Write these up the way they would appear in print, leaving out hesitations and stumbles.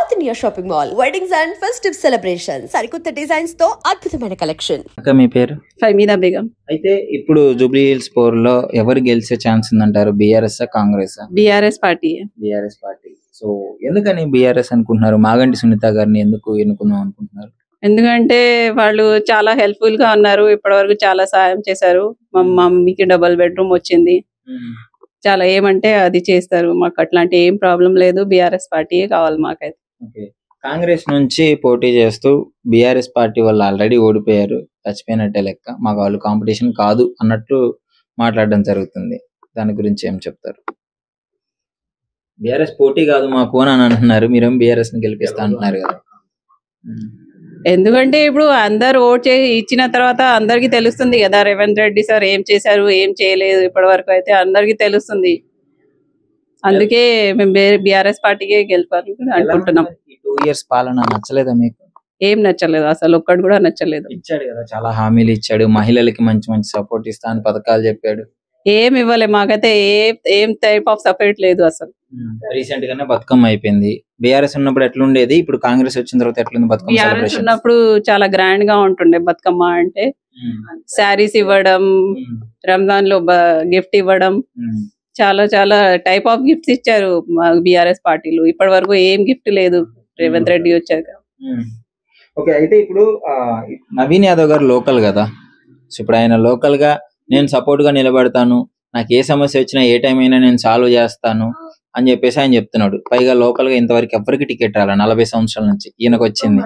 South India shopping mall weddings and festive celebrations సరికొత్త designs తో అద్భుతమైన కలెక్షన్. మీ పేరు? ఫైమీనా బేగం. అయితే ఇప్పుడు జూబ్లీ హిల్స్ పోర్ లో ఎవరు గెలిచే ఛాన్స్ ఉందంటారు? BRS Congress? BRS party. BRS party. So ఎందుకని బీఆర్ఎస్ అనుకుంటున్నారు? మాగంటి సునీత గారిని ఎందుకు ఎన్నుకుందాం అనుకుంటున్నారు? ఎందుకంటే వాళ్ళు చాలా హెల్ప్ఫుల్ గా ఉన్నారు. ఇప్పటి వరకు చాలా సాయం చేశారు. మా మమ్మీకి డబుల్ బెడ్రూమ్ వచ్చింది. చాలా ఏమంటే అది చేస్తారు. మాకు అట్లాంటి ఏం ప్రాబ్లం లేదు. బీఆర్ఎస్ పార్టీ కావాలి మాకైతే. కాంగ్రెస్ నుంచి పోటీ చేస్తూ బీఆర్ఎస్ పార్టీ వాళ్ళు ఆల్రెడీ ఓడిపోయారు, చచ్చిపోయినట్టే లెక్క, మాకు వాళ్ళు కాంపిటీషన్ కాదు అన్నట్టు మాట్లాడడం జరుగుతుంది. దాని గురించి ఏం చెప్తారు? బీఆర్ఎస్ పోటీ కాదు మాకు అని అంటున్నారు, మీరేం బీఆర్ఎస్ ని గెలిపిస్తా అంటున్నారు కదా. ఎందుకంటే ఇప్పుడు అందరు ఓట్ చేసి ఇచ్చిన తర్వాత అందరికి తెలుస్తుంది కదా, రేవంత్ రెడ్డి సార్ ఏం చేశారు ఏం చేయలేదు ఇప్పటి వరకు అయితే అందరికి తెలుస్తుంది. అందుకే మేము బీఆర్ఎస్ పార్టీకే గెలిపాలి అనుకుంటున్నాం. 2 years పాలన నచ్చలేదా మీకు? ఏం నచ్చలేదు, అసలు ఒక్కటి కూడా నచ్చలేదు. ఇచ్చాడు కదా, చాలా హామీలు ఇచ్చాడు, మహిళలకి మంచి మంచి సపోర్ట్ ఇస్తా అని పథకాలు చెప్పాడు. ఏం ఇవ్వలే మాకైతే, ఏం టైప్ ఆఫ్ సపోర్ట్ లేదు అసలు. రీసెంట్ గానే బతుకమ్మ అయిపోయింది. బీఆర్ఎస్ ఉన్నప్పుడు ఎట్లుండేది, ఇప్పుడు కాంగ్రెస్ వచ్చిన తర్వాత ఎట్లుంది బతుకమ్మ బీఆర్ఎస్ సెలబ్రేషన్? ఉన్నప్పుడు చాలా గ్రాండ్ గా ఉంటుండే బతుకమ్మ అంటే. శారీస్ ఇవ్వడం, రంజాన్ లో గిఫ్ట్ ఇవ్వడం, చాలా చాలా టైప్ ఆఫ్ గిఫ్ట్స్ ఇచ్చారు బీఆర్ఎస్ పార్టీలు. ఇప్పటి వరకు ఏం గిఫ్ట్ లేదు రేవంత్ రెడ్డి వచ్చాక. ఓకే, అయితే ఇప్పుడు నవీన్ యాదవ్ గారు లోకల్ కదా, సో ఇప్పుడు ఆయన లోకల్ గా నేను సపోర్ట్ గా నిలబడతాను, నాకు ఏ సమస్య వచ్చినా ఏ టైం అయినా నేను సాల్వ్ చేస్తాను అని చెప్పేసి ఆయన చెప్తున్నాడు. పైగా లోకల్ గా ఇంతవరకు ఎవరికి టికెట్ రాలే, 40 సంవత్సరాల నుంచి ఈయనకు వచ్చింది.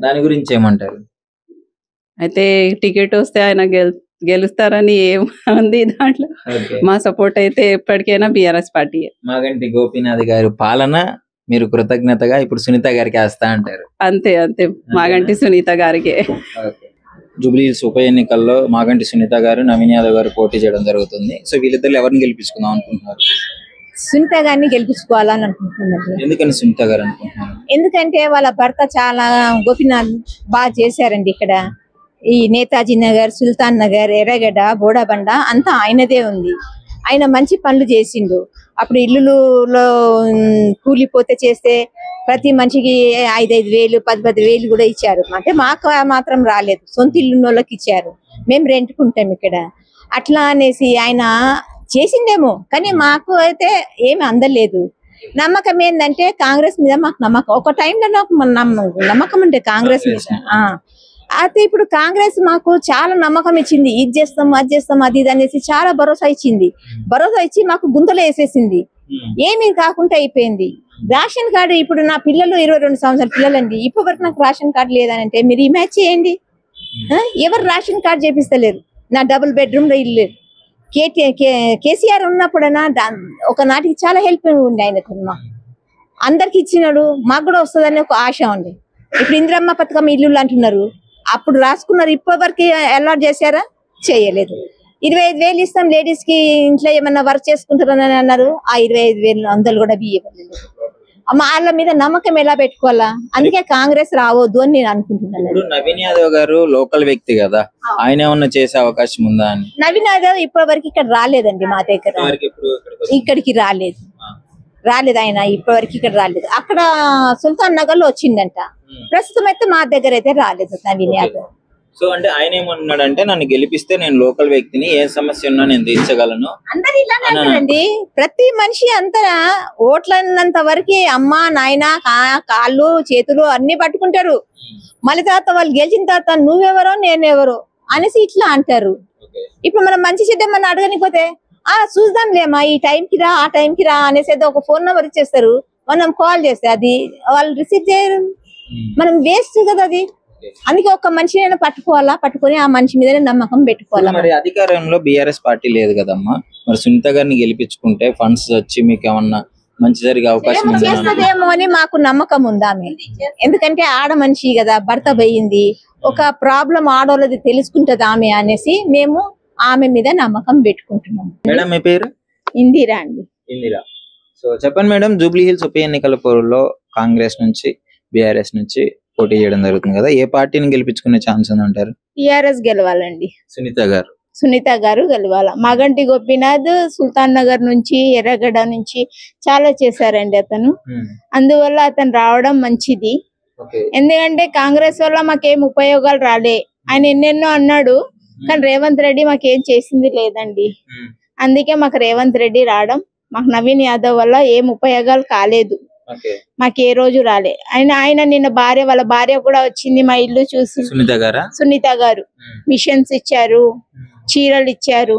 దాని గురించి ఏమంటారు? అయితే టికెట్ వస్తే ఆయన గెలుస్తారని ఏముంది దాంట్లో. మా సపోర్ట్ అయితే ఎప్పటికైనా బీఆర్ఎస్ పార్టీ. మాగంటి గోపీనాథ్ గారి పాలన మీరు కృతజ్ఞతగా ఇప్పుడు సునీత గారికి వేస్తా అంటారు? అంతే అంతే, మాగంటి సునీత గారికి. జూబ్లీ హిల్స్ ఉప ఎన్నికల్లో మాగంటి సునీత గారు, నవీన్ యాదవ్ గారు పోటీ చేయడం జరుగుతుంది. సో వీళ్ళిద్దరు ఎవరిని గెలిపించుకుందాం అనుకుంటున్నారు? సునీత గారిని గెలిపించుకోవాలని అనుకుంటున్నారు. ఎందుకని సునీత గారు అనుకుంటున్నారు? ఎందుకంటే వాళ్ళ భర్త చాలా గోపీనాథ్ బాగా చేశారండి. ఇక్కడ ఈ నేతాజీ నగర్, సుల్తాన్ నగర్, ఎర్రగడ్డ, బోడాబండ అంతా ఆయనదే ఉంది. ఆయన మంచి పనులు చేసిండు. అప్పుడు ఇల్లులో కూలిపోతే చేస్తే ప్రతి మనిషికి 5,000, 10,000 కూడా ఇచ్చారు. అంటే మాకు మాత్రం రాలేదు, సొంత ఇల్లు వాళ్ళకి ఇచ్చారు. మేము రెంట్కుంటాం ఇక్కడ. అట్లా అనేసి ఆయన చేసిండేమో, కానీ మాకు అయితే ఏమి అందలేదు. నమ్మకం ఏంటంటే కాంగ్రెస్ మీద మాకు నమ్మకం. ఒక టైంలో నాకు నమ్మకం ఉండే కాంగ్రెస్ మీద. అయితే ఇప్పుడు కాంగ్రెస్ మాకు చాలా నమ్మకం ఇచ్చింది. ఇది చేస్తాం, అది చేస్తాం, అది ఇది అనేసి చాలా భరోసా ఇచ్చింది. భరోసా ఇచ్చి మాకు గుంతలో వేసేసింది. ఏమీ కాకుండా అయిపోయింది. రేషన్ కార్డు ఇప్పుడు నా పిల్లలు 22 సంవత్సరాల పిల్లలండి, ఇప్పటి వరకు నాకు రేషన్ కార్డు లేదనంటే మీరు ఇమాజ్ చేయండి. ఎవరు రేషన్ కార్డు చేపిస్తలేరు. నా డబుల్ బెడ్రూమ్ లో ఇల్లు కేసీఆర్ ఉన్నప్పుడైనా ఒక నాటికి చాలా హెల్ప్ ఉండే ఆయనకు. అందరికి ఇచ్చినాడు, మాకు కూడా వస్తుందని ఒక ఆశ ఉంది. ఇప్పుడు ఇందిరమ్మ పథకం ఇల్లు అంటున్నారు, అప్పుడు రాసుకున్నారు, ఇప్పటి వరకు అలాట్ చేశారా? చేయలేదు. 25,000 ఇస్తాం లేడీస్ కి, ఇంట్లో ఏమన్నా వర్క్ చేసుకుంటారని అన్నారు. ఆ 25,000 అందరు కూడా బియ్యలేదు. వాళ్ళ మీద నమ్మకం ఎలా పెట్టుకోవాలా? అందుకే కాంగ్రెస్ రావద్దు అని నేను అనుకుంటున్నాను. నవీన్ యాదవ్ గారు లోకల్ వ్యక్తి కదా, ఆయన ఏమన్నా చేసే అవకాశం ఉందా అని? నవీన్ యాదవ్ ఇప్పటి వరకు ఇక్కడ రాలేదండి, మా దగ్గర ఇక్కడికి రాలేదు. ఆయన ఇప్పటి వరకు ఇక్కడ రాలేదు. అక్కడ సుల్తాన్ నగర్ లో వచ్చిందంట. ప్రస్తుతం అయితే మా దగ్గర అయితే రాలేదు నవీన్ యాదవ్. సో అంటే ఆయన ఏమన్నాడంటే, నన్ను గెలిపిస్తే నేను లోకల్ వ్యక్తిని, ఏ సమస్య ఉన్నా నేను తీర్చగలను. అందరు ఇలానే అంటారండి. ప్రతి మనిషి అంతా ఓట్లన్నంత వరకు అమ్మ నాయన కాళ్ళు చేతులు అన్ని పట్టుకుంటారు. మళ్ళీ తర్వాత వాళ్ళు గెలిచిన తర్వాత నువ్వెవరో నేనెవరో అనేసి ఇట్లా అంటారు. ఇప్పుడు మనం మంచి చెడ్డ మనం అడగనిపోతే చూద్దాంలేమా, ఈ టైంకి రా, ఆ టైంకి రా అనేసి ఒక ఫోన్ నెంబర్ ఇచ్చేస్తారు. మనం కాల్ చేస్తే అది వాళ్ళు రిసీవ్ చేయరు, మనం వేస్ట్ కదా అది. అందుకే ఒక మనిషినైనా పట్టుకొని ఆ మనిషి మీదనే నమ్మకం పెట్టుకోవాలా. మరి అధికారంలో బీఆర్ఎస్ పార్టీ లేదు కదమ్మా, మరి సునీత గారిని గెలిపించుకుంటే ఫండ్స్ వచ్చి మీకు ఏమన్నా మంచి జరిగే అవకాశం చేస్తుందేమో అని మాకు నమ్మకం ఉంది ఆమె. ఎందుకంటే ఆడ మనిషి కదా, భర్త పోయింది, ఒక ప్రాబ్లం ఆడోళ్ళది తెలుసుకుంటది ఆమె అనేసి మేము ఆమె మీద నమ్మకం పెట్టుకుంటున్నాం. మేడం మీ పేరు? ఇందిరా అండి. ఇందిరా. సో చెప్పండి మేడం, జూబ్లీ హిల్స్ ఉప ఎన్నికల పోరులో కాంగ్రెస్ నుంచి బీఆర్ఎస్ నుంచి పోటీ చేయడం జరుగుతుంది కదా, ఏ పార్టీని గెలిపించుకునే ఛాన్స్ ఉందంటారు? టీఆర్ఎస్ గెలవాలండి. సునీత గారు సునీత గారు గెలవాల. మాగంటి గోపీనాథ్ సుల్తాన్ నగర్ నుంచి, ఎర్రగడ్డ నుంచి చాలా చేశారండి అతను. అందువల్ల అతను రావడం మంచిది. ఎందుకంటే కాంగ్రెస్ వల్ల మాకేం ఉపయోగాలు రాలే. ఆయన ఎన్నెన్నో అన్నాడు, కానీ రేవంత్ రెడ్డి మాకేం చేసింది లేదండి. అందుకే మాకు రేవంత్ రెడ్డి రావడం, మాకు నవీన్ యాదవ్ వల్ల ఏం ఉపయోగాలు కాలేదు, మాకు ఏ రోజు రాలే. ఆయన నిన్న వాళ్ళ భార్య కూడా వచ్చింది మా ఇల్లు చూసి. సునీత గారు మిషన్స్ ఇచ్చారు, చీరలు ఇచ్చారు,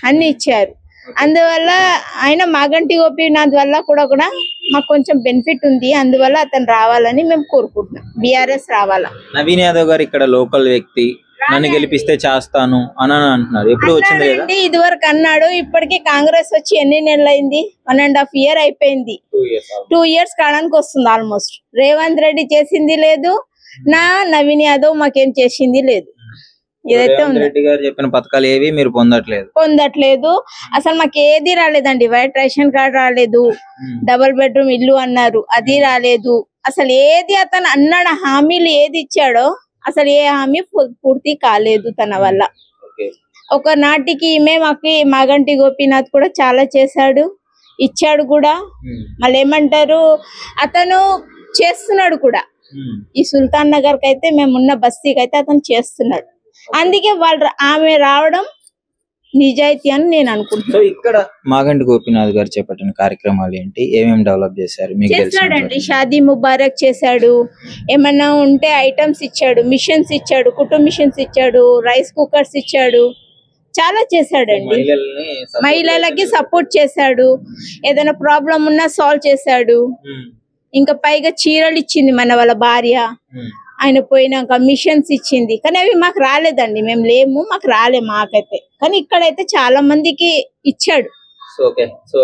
అన్ని ఇచ్చారు. అందువల్ల ఆయన మాగంటి గోపీనాథ్ వల్ల కూడా మాకు కొంచెం బెనిఫిట్ ఉంది. అందువల్ల అతను రావాలని మేము కోరుకుంటున్నాం. బీఆర్ఎస్ రావాలా. నవీన్ యాదవ్ గారు ఇక్కడ లోకల్ వ్యక్తి, నన్ను గెలిపిస్తే చేస్తాను అని అంటున్నారు. ఎప్పుడు వచ్చింది లేదా? ఇది వరకు అన్నాడు. ఇప్పటికి కాంగ్రెస్ వచ్చి ఎన్ని నెలలు అయింది? 1.5 year అయిపోయింది. 2 years కాడానికి వస్తుంది ఆల్మోస్ట్. రేవంత్ రెడ్డి చేసింది లేదు, నవీన్ యాదవ్ మాకేం చేసింది లేదు. ఇదైతే రెడ్డి గారు చెప్పిన పథకాలు ఏవి మీరు పొందట్లేదు. అసలు మాకు ఏది రాలేదండి. వైట్ రేషన్ కార్డు రాలేదు, డబుల్ బెడ్రూమ్ ఇల్లు అన్నారు, అది రాలేదు. అసలు ఏది అతను అన్నాడు హామీలు ఏది ఇచ్చాడో అసలు ఏ హామీ పూర్తి కాలేదు తన వల్ల. ఒక నాటికి మాకు మాగంటి గోపీనాథ్ కూడా చాలా చేశాడు, ఇచ్చాడు కూడా. మళ్ళీ ఏమంటారు, అతను చేస్తున్నాడు కూడా. ఈ సుల్తాన్ నగర్ కి అయితే, మేమున్న బస్తీకి అయితే అతను చేస్తున్నాడు. అందుకే ఆమె రావడం నిజాయితీ అని నేను అనుకుంటున్నాను. సో ఇక్కడ మాగంటి గోపీనాథ్ గారు చేపట్టిన కార్యక్రమాలు ఏంటి, ఏమేమి డెవలప్ చేశారు? చేశాడండి, షాదీ ముబారక్ చేశాడు, ఏమన్నా ఉంటే ఐటమ్స్ ఇచ్చాడు, మిషన్స్ ఇచ్చాడు, కుటుంబ మిషన్స్ ఇచ్చాడు, రైస్ కుక్కర్స్ ఇచ్చాడు, చాలా చేశాడండి. మహిళలకి సపోర్ట్ చేశాడు, ఏదైనా ప్రాబ్లం ఉన్నా సాల్వ్ చేశాడు. ఇంకా పైగా చీరలు ఇచ్చింది మన వాళ్ళ భార్య. ఆయన పోయినాక మిషన్స్ ఇచ్చింది, కానీ అవి మాకు రాలేదండి. మేము లేము, మాకు రాలే మాకైతే. కానీ ఇక్కడైతే చాలా మందికి ఇచ్చాడు. సో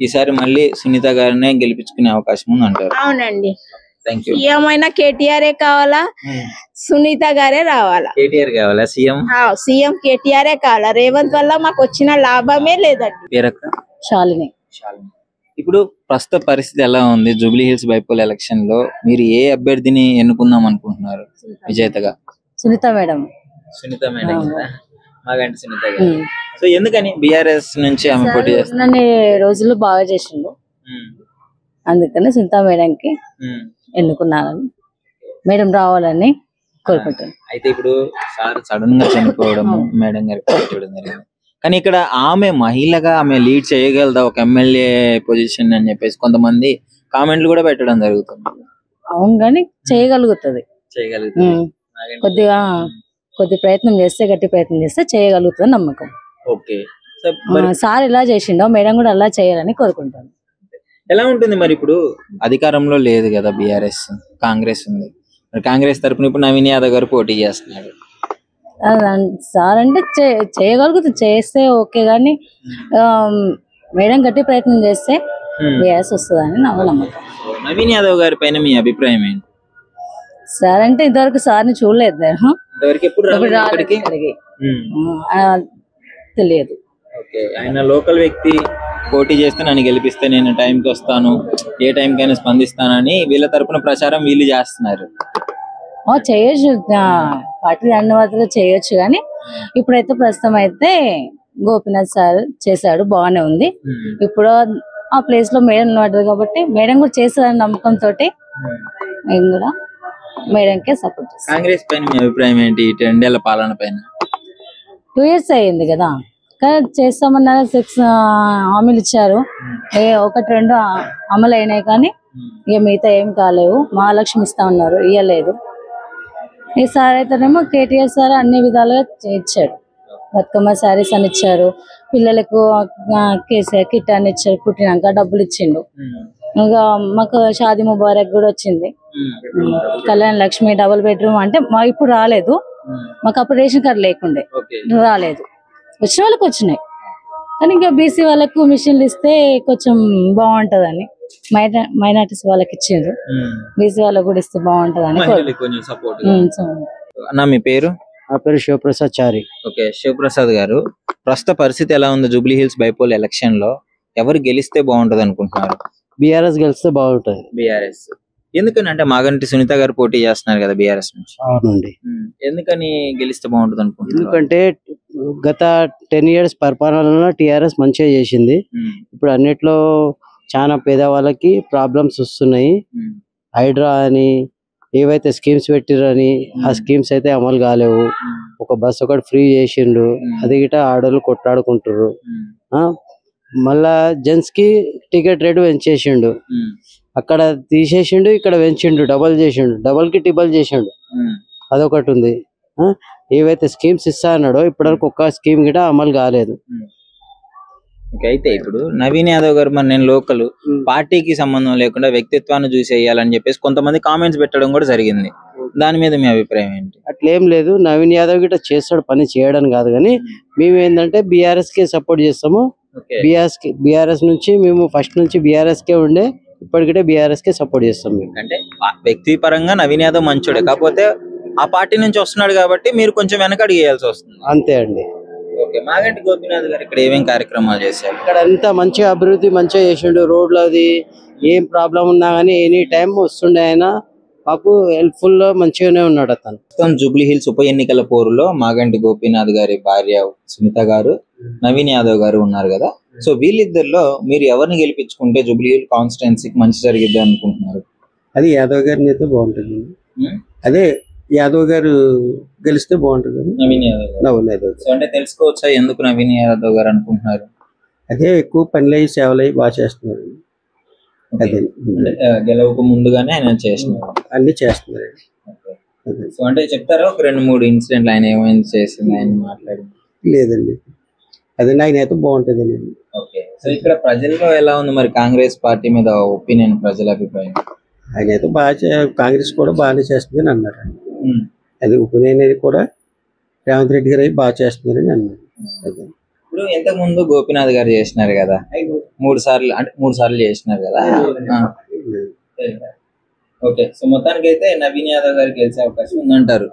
ఈసారి మళ్ళీ సునీత గారినే గెలిపించుకునే అవకాశం ఉంది అంటారు? అవునండి. ఏమైనా కేటీఆర్ కావాలా, సునీత గారే రావాలా? కేటీఆర్ కావాలా? సీఎం కేటీఆర్ కావాలా? రేవంత్ వల్ల మాకు వచ్చిన లాభమే లేదండి. శాలిని. ఇప్పుడు ప్రస్తుత పరిస్థితి ఎలా ఉంది? జూబ్లీ హిల్స్ బైపోల్ ఎలక్షన్ లో మీరు ఏ అభ్యర్థిని ఎన్నుకుందాం అనుకుంటున్నారు విజేతగా? సునీత మేడం. మాగంటి సునీత గారు. సో ఎందుకని బీఆర్ఎస్ నుంచి ఆమె పోటీ చేస్తున్న రోజులు బాగా చేసిండు, అందుకని సునీత మేడంకి ఎన్నుకున్నాను. మేడం రావాలని కోరుకుంటాను. అయితే ఇప్పుడు సార్ సడన్ గా చనిపోవడం, మేడం గారికి జరిగింది. కానీ ఇక్కడ ఆమె మహిళగా ఆమె లీడ్ చేయగలదా ఒక ఎమ్మెల్యే పొజిషన్ అని చెప్పేసి కొంతమంది కామెంట్లు కూడా పెట్టడం జరుగుతుంది. అవును, కానీ చేయగలుగుతుంది. కొద్ది ప్రయత్నం చేస్తే, గట్టి ప్రయత్నం చేస్తే చేయగలుగుతుంది నమ్మకం. సార్ ఎలా చేసిండో మేడం కూడా అలా చేయాలని కోరుకుంటాను. ఎలా ఉంటుంది మరి? ఇప్పుడు అధికారంలో లేదు కదా బీఆర్ఎస్, కాంగ్రెస్ ఉంది. మరి కాంగ్రెస్ తరఫున ఇప్పుడు నవీన్ యాదవ్ గారు పోటీ చేస్తున్నాడు. సార్ అంటే చేయగలుగుతుంది, చేస్తే ఓకే, కానీ మేడం గట్టి ప్రయత్నం చేస్తే బీఆర్ఎస్ వస్తుందని నా నమ్మకం. నవీన్ యాదవ్ గారి పైన మీ అభిప్రాయం ఏంటి? సార్ అంటే ఇంతవరకు సార్ని చూడలేదు, తెలియదు. ఆయన లోకల్ వ్యక్తి, పోటీ చేస్తే నన్ను గెలిపిస్తే నేను టైంకి వస్తాను, ఏ టైంకైనా స్పందిస్తానని వీళ్ళ తరపున ప్రచారం వీళ్ళు చేస్తున్నారు. చేయొచ్చు, పార్టీ ధన్యవాదాలు చేయొచ్చు, కానీ ఇప్పుడైతే ప్రస్తుతం అయితే గోపీనాథ్ సార్ చేశాడు, బాగానే ఉంది. ఇప్పుడు ఆ ప్లేస్ లో మేడం పడ్డది కాబట్టి మేడం కూడా చేస్తారని నమ్మకంతో మేము కూడా మేడంకే సపోర్ట్ చేస్తాం. కాంగ్రెస్ పైన మీ అభిప్రాయం ఏంటి? 10 ఏళ్ల పాలన పైన 2 years అయ్యింది కదా, కానీ చేస్తామన్నారు, 6 హామీలు ఇచ్చారు, 1-2 అమలు అయినాయి, కానీ ఇక మిగతా ఏం కాలేవు. మహాలక్ష్మి ఇస్తా ఉన్నారు, ఇవ్వలేదు. ఈసారి అయితేనేమో కేటీఆర్ సార్ అన్ని విధాలుగా ఇచ్చాడు. బతుకమ్మ శారీస్ అని ఇచ్చారు, పిల్లలకు కేసీఆర్ కిట్ అని ఇచ్చారు, పుట్టినాక డబ్బులు ఇచ్చిండు. ఇంకా మాకు షాదీ ముబారక్ కూడా వచ్చింది, కళ్యాణ లక్ష్మి, డబుల్ బెడ్రూమ్ అంటే మాకు ఇప్పుడు రాలేదు, మాకు అప్పుడు రేషన్ కార్డు లేకుండే రాలేదు, వచ్చిన వాళ్ళకి వచ్చినాయి. కానీ ఇంకా బీసీ వాళ్ళకు మిషన్లు ఇస్తే కొంచెం బాగుంటదని మైనార్టీస్ వాళ్ళకి ఇచ్చిండ్రు, బీసీ వాళ్ళకి కూడా ఇస్తే బాగుంటదని. మీ పేరు? నా పేరు శివప్రసాద్ చారి. ఓకే, శివప్రసాద్ గారు, ప్రస్తుత పరిస్థితి ఎలా ఉంది జూబ్లీ హిల్స్ బైపోల్ ఎలక్షన్ లో? ఎవరు గెలిస్తే బాగుంటది అనుకుంటున్నారు? బీఆర్ఎస్ గెలిస్తే బాగుంటది. బీఆర్ఎస్ ఎందుకని? అంటే మాగంటి సునీత గారు పోటీ చేస్తున్నారు కదా బీఆర్ఎస్ నుంచి. అవునండి. ఎందుకని గెలిస్తే బాగుంటది అనుకుంటున్నారు? ఎందుకంటే గత 10 years పరిపాలనలో టిఆర్ఎస్ మంచిగా చేసింది. ఇప్పుడు అన్నిట్లో చాలా పేదవాళ్ళకి ప్రాబ్లమ్స్ వస్తున్నాయి. హైడ్రా అని ఏవైతే స్కీమ్స్ పెట్టిరని ఆ స్కీమ్స్ అయితే అమలు కాలేవు. ఒక బస్ ఒకటి ఫ్రీ చేసిండు, అది గిట ఆడోళ్ళు కొట్లాడుకుంటారు. మళ్ళా జెంట్స్ కి టికెట్ రేటు పెంచేసిండు, అక్కడ తీసేసిండు, ఇక్కడ పెంచిండు, డబల్ చేసిండు, డబల్ కి ట్రిబల్ చేసిండు. అదొకటి ఉంది. ఏవైతే స్కీమ్స్ ఇస్తా అన్నాడో ఇప్పటివరకు ఒక్క స్కీమ్ గిట అమలు కాలేదు. అయితే ఇప్పుడు నవీన్ యాదవ్ గారు మరి నేను లోకల్ పార్టీకి సంబంధం లేకుండా వ్యక్తిత్వాన్ని చూసి వేయాలని చెప్పేసి కొంతమంది కామెంట్స్ పెట్టడం కూడా జరిగింది. దాని మీద మీ అభిప్రాయం ఏంటి? అట్లేం లేదు, నవీన్ యాదవ్ గిట చేస్తాడు, పని చేయడం కాదు. కానీ మేము ఏంటంటే బీఆర్ఎస్ కి సపోర్ట్ చేస్తాము. బీఆర్ఎస్ నుంచి మేము ఫస్ట్ నుంచి బీఆర్ఎస్ కే ఉండే, ఇప్పటికిటే బీఆర్ఎస్ కే సపోర్ట్ చేస్తాం. మేము అంటే వ్యక్తి పరంగా నవీన్ యాదవ్ మంచోడే, కాకపోతే ఆ పార్టీ నుంచి వస్తున్నాడు కాబట్టి మీరు కొంచెం వెనకడుగు వేయాల్సి వస్తుంది. అంతే అండి. మాగంటి గోపీనాథ్ గారు ఇక్కడ ఏమేం కార్యక్రమాలు చేశారు? ఇక్కడ అంతా మంచిగా అభివృద్ధి మంచిగా చేసిండు. రోడ్లది ఏం ప్రాబ్లం ఉన్నా గానీ ఎనీ టైం వస్తుండే ఆయన, మాకు హెల్ప్ఫుల్ లో మంచిగానే ఉన్నాడు అతను. జూబ్లీ హిల్స్ ఉప ఎన్నికల పోరులో మాగంటి గోపీనాథ్ గారి భార్య సునీత గారు, నవీన్ యాదవ్ గారు ఉన్నారు కదా. సో వీళ్ళిద్దరిలో మీరు ఎవరిని గెలిపించుకుంటే జూబ్లీ హిల్ కాన్స్టిట్యుయెన్సీకి మంచి జరిగిద్ది అనుకుంటున్నారు? అది యాదవ్ గారిని అయితే బాగుంటుంది. అదే యాదవ్ గారు గెలిస్తే బాగుంటుంది. నవీన్ యాదవ్ సో అంటే తెలుసుకోవచ్చా ఎందుకు నవీన్ యాదవ్ గారు అనుకుంటున్నారు? అదే ఎక్కువ పనులు అయ్యి సేవలు అయ్యి బాగా చేస్తున్నారు. అదే గెలవకు ముందుగానే ఆయన చేస్తున్నారు, అన్ని చేస్తున్నారు. సో అంటే చెప్తారా ఒక 2-3 ఇన్సిడెంట్లు ఆయన ఏమైనా చేసింది ఆయన మాట్లాడి? లేదండి, అదే ఆయన అయితే బాగుంటుంది. ఓకే, సో ఇక్కడ ప్రజల్లో ఎలా ఉంది మరి కాంగ్రెస్ పార్టీ మీద ఒపీనియన్, ప్రజల అభిప్రాయం? ఆయన అయితే బాగా కాంగ్రెస్ కూడా బాగానే చేస్తుందని అన్నారు. అది ఉపనయన కూడా రేవంత్ రెడ్డి గారు బాగా చేస్తున్నారని అన్నారు. ఇప్పుడు ఇంతకు ముందు గోపీనాథ్ గారు చేసినారు కదా, 3 సార్లు చేసినారు కదా. ఓకే, సో మొత్తానికి అయితే నవీన్ యాదవ్ గారికి గెలిచే అవకాశం ఉందంటారు.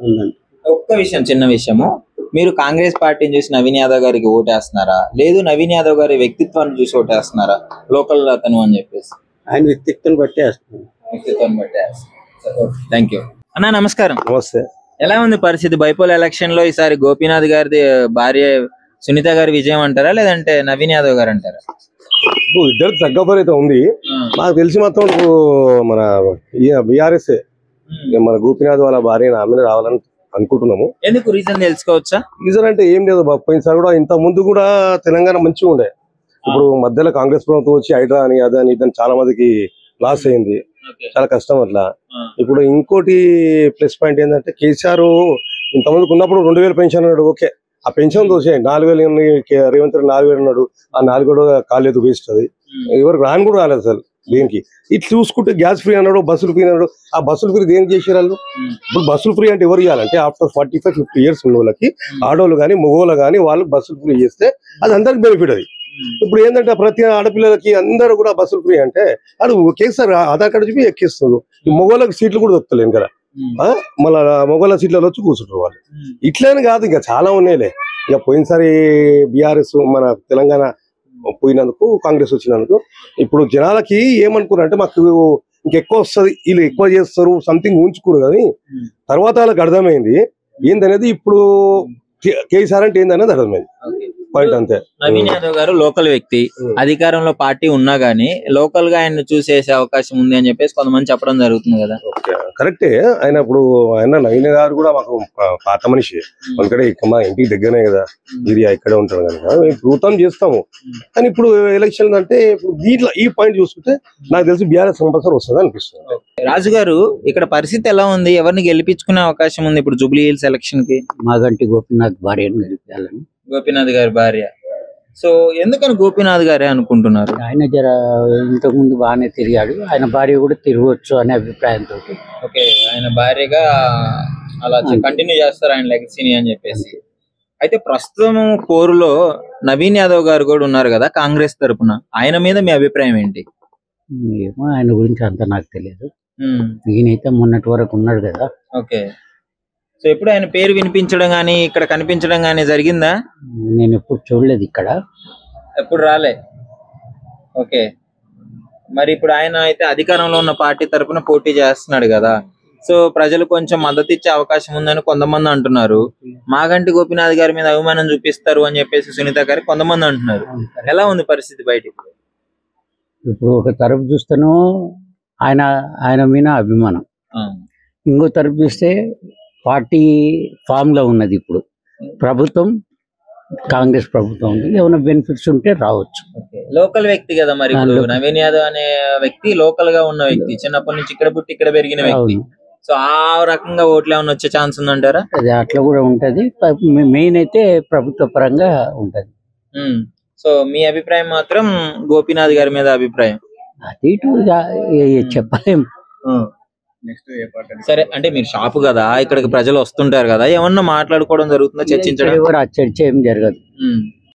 ఒక్క విషయం, చిన్న విషయము, మీరు కాంగ్రెస్ పార్టీని చూసి నవీన్ యాదవ్ గారికి ఓటేస్తున్నారా, లేదు నవీన్ యాదవ్ గారి వ్యక్తిత్వాన్ని చూసి ఓటేస్తున్నారా? లోకల్ అతను అని చెప్పేసి ఆయన వ్యక్తిత్వం బట్టి వేస్తున్నాను. థ్యాంక్ యూ అన్న, నమస్కారం. నమస్తే. ఎలా ఉంది పరిస్థితి బైపోల్ ఎలక్షన్ లో? ఈసారి గోపీనాథ్ గారి భార్య సునీత గారి విజయం అంటారా, లేదంటే నవీన్ యాదవ్ గారు అంటారా? ఇద్దరు తగ్గపరి అయితే ఉంది. నాకు తెలిసి మాత్రం మన బీఆర్ఎస్ మన గోపీనాథ్ వాళ్ళ భార్య ఆమె రావాలని అనుకుంటున్నాము. ఎందుకు రీజన్ తెలుసుకోవచ్చా? రీజన్ అంటే ఏం లేదు, పోయినసారి కూడా ఇంత ముందు కూడా తెలంగాణ మంచిగా ఉండే. ఇప్పుడు మధ్యలో కాంగ్రెస్ ప్రభుత్వం వచ్చి హైడ్రా అని అదని ఇదని చాలా మందికి లాస్ అయింది, చాలా కష్టం అట్లా. ఇప్పుడు ఇంకోటి ప్లస్ పాయింట్ ఏంటంటే కేసీఆర్ ఇంతమందికి ఉన్నప్పుడు 2000 పెన్షన్ అన్నాడు. ఓకే, ఆ పెన్షన్ దోసేయండి. 4000 రేవంత్ రెడ్డి 4000 అన్నాడు, ఆ 4 కూడా కాలేదు, వేస్ట్. అది ఎవరికి రాని కూడా రాలేదు అసలు దేనికి. ఇది చూసుకుంటే గ్యాస్ ఫ్రీ అన్నాడు, బస్సులు ఫ్రీ అన్నాడు. ఆ బస్సులు ఫ్రీ దేనికి చేసారు వాళ్ళు? ఇప్పుడు బస్సులు ఫ్రీ అంటే ఎవరు ఇవ్వాలంటే ఆఫ్టర్ 45-50 years ఉన్న వాళ్ళకి, ఆడోళ్ళు కానీ మగోళ్ళు కానీ వాళ్ళకి బస్సులు ఫ్రీ చేస్తే అది అందరికి బెనిఫిట్. అది ఇప్పుడు ఏంటంటే ప్రతి ఆడపిల్లలకి అందరూ కూడా బస్సులు ఫ్రీ అంటే అది కేసీఆర్ ఆధార్ కార్డు చూపి ఎక్కిస్తున్నారు. మగవాళ్ళకి సీట్లు కూడా దొరుకుతలేం కదా, మళ్ళా మగవాళ్ళ సీట్లలో వచ్చి కూర్చుంటారు వాళ్ళు. ఇట్లని కాదు, ఇంకా చాలా ఉన్నాయిలే. ఇక పోయినసారి బీఆర్ఎస్ మన తెలంగాణ పోయినందుకు, కాంగ్రెస్ వచ్చినందుకు ఇప్పుడు జనాలకి ఏమనుకున్నారు అంటే మాకు ఇంకెక్కువ వస్తుంది, వీళ్ళు ఎక్కువ చేస్తారు సంథింగ్ ఊహించుకోరు. కానీ తర్వాత వాళ్ళకి అర్థమైంది ఏందనేది. ఇప్పుడు కేసీఆర్ అంటే ఏందనేది అర్థమైంది. పాయింట్ అంతే. నవీన్ యాదవ్ గారు లోకల్ వ్యక్తి, అధికారంలో పార్టీ ఉన్నా గానీ లోకల్ గా ఆయన చూసేసే అవకాశం ఉంది అని చెప్పేసి కొంతమంది చెప్పడం జరుగుతుంది కదా. కరెక్టే. ఆయన ఇప్పుడు నవీన్ గారు కూడా మాకు పాత మనిషి, మనకడే మా ఇంటికి దగ్గరనే కదా ఏరియా, ఇక్కడే ఉంటారు కనుక ప్రభుత్వం చేస్తాము. కానీ ఇప్పుడు ఎలక్షన్ అంటే ఇప్పుడు దీంట్లో ఈ పాయింట్ చూసుకుంటే నాకు తెలిసి బీఆర్ఎస్ కంపల్సరీ వస్తుంది అనిపిస్తుంది. రాజు గారు, ఇక్కడ పరిస్థితి ఎలా ఉంది? ఎవరిని గెలిపించుకునే అవకాశం ఉంది ఇప్పుడు జూబ్లీ హిల్స్ ఎలక్షన్ కి? మాగంటి గోపీనాథ్ భార్యను గెలిపించాలని. గోపీనాథ్ గారి భార్య. సో ఎందుకని గోపీనాథ్ గారే అనుకుంటున్నారు? ఆయన జర ఇంతకు ముందు బాగానే తిరిగాడు, ఆయన భార్య కూడా తిరగవచ్చు అనే అభిప్రాయంతో. ఓకే, ఆయన భార్యగా అలా కంటిన్యూ చేస్తారు ఆయన లెగసీని అని చెప్పేసి. అయితే ప్రస్తుతం పోరులో నవీన్ యాదవ్ గారు కూడా ఉన్నారు కదా కాంగ్రెస్ తరపున, ఆయన మీద మీ అభిప్రాయం ఏంటి? ఏమో ఆయన గురించి అంత నాకు తెలియదు. ఈయనైతే మొన్నటి వరకు ఉన్నాడు కదా. ఓకే, సో ఎప్పుడు ఆయన పేరు వినిపించడం గానీ ఇక్కడ కనిపించడం గానీ జరిగిందా? నేను ఎప్పుడు చూడలేదు, ఇక్కడ ఎప్పుడు రాలే. ఓకే, మరి ఇప్పుడు ఆయన అయితే అధికారంలో ఉన్న పార్టీ తరపున పోటీ చేస్తున్నాడు కదా, సో ప్రజలు కొంచెం మద్దతు ఇచ్చే అవకాశం ఉందని కొంతమంది అంటున్నారు. మాగంటి గోపీనాథ్ గారి మీద అభిమానం చూపిస్తారు అని చెప్పేసి సునీత గారు కొంతమంది అంటున్నారు. ఎలా ఉంది పరిస్థితి బయట ఇప్పుడు? ఇప్పుడు ఒక తరపు చూస్తేనో ఆయన ఆయన మీద అభిమానం, ఇంకో తరపు చూస్తే పార్టీ ఫామ్ లో ఉన్నది. ఇప్పుడు ప్రభుత్వం కాంగ్రెస్ ప్రభుత్వం ఉంది, ఏమైనా బెనిఫిట్స్ ఉంటే రావచ్చు. లోకల్ వ్యక్తి కదా మరి ఇప్పుడు నవీన్ యాదవ్ అనే వ్యక్తి లోకల్ గా ఉన్న వ్యక్తి, చిన్నప్పటి నుంచి ఇక్కడ పుట్టి ఇక్కడ పెరిగిన వ్యక్తి. సో ఆ రకంగా ఓట్లు ఏమైనా వచ్చే ఛాన్స్ ఉందంటారా? అది అట్లా కూడా ఉంటది, మెయిన్ అయితే ప్రభుత్వ పరంగా ఉంటది. సో మీ అభిప్రాయం మాత్రం గోపీనాథ్ గారి మీద అభిప్రాయం అది ఇటు చెప్పలేం. సరే, అంటే మీరు షాపు కదా, ఇక్కడికి ప్రజలు వస్తుంటారు కదా, ఏమన్నా మాట్లాడుకోవడం జరుగుతుందా, చర్చించడం? చర్చ ఏం జరగదు.